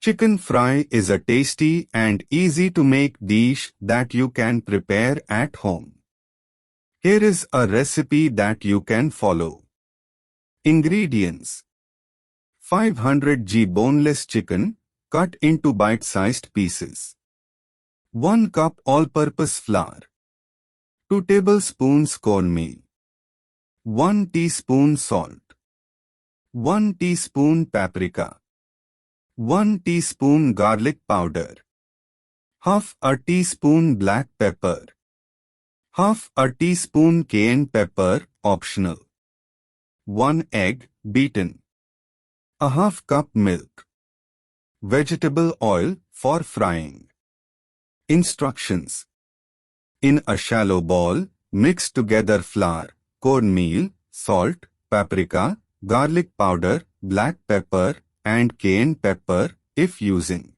Chicken fry is a tasty and easy to make dish that you can prepare at home. Here is a recipe that you can follow. Ingredients: 500 g boneless chicken, cut into bite-sized pieces. 1 cup all-purpose flour. 2 tablespoons cornmeal. 1 teaspoon salt. 1 teaspoon paprika. 1 teaspoon garlic powder. Half a teaspoon black pepper. Half a teaspoon cayenne pepper, optional. 1 egg, beaten. A half cup milk. Vegetable oil for frying. Instructions: in a shallow bowl, mix together flour, cornmeal, salt, paprika, garlic powder, black pepper, and cayenne pepper, if using.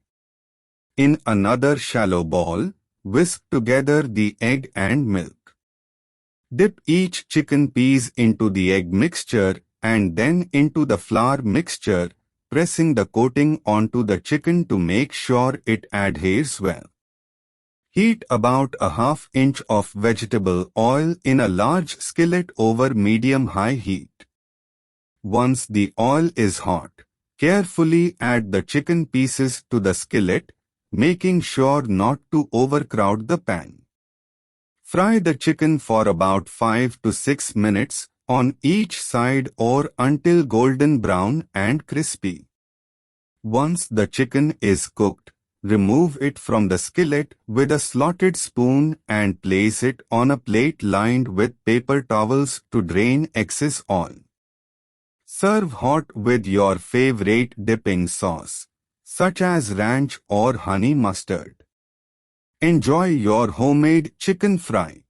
In another shallow bowl, whisk together the egg and milk. Dip each chicken piece into the egg mixture and then into the flour mixture, pressing the coating onto the chicken to make sure it adheres well. Heat about a half inch of vegetable oil in a large skillet over medium-high heat. Once the oil is hot, carefully add the chicken pieces to the skillet, making sure not to overcrowd the pan. Fry the chicken for about 5 to 6 minutes on each side or until golden brown and crispy. Once the chicken is cooked, remove it from the skillet with a slotted spoon and place it on a plate lined with paper towels to drain excess oil. Serve hot with your favorite dipping sauce, such as ranch or honey mustard. Enjoy your homemade chicken fry.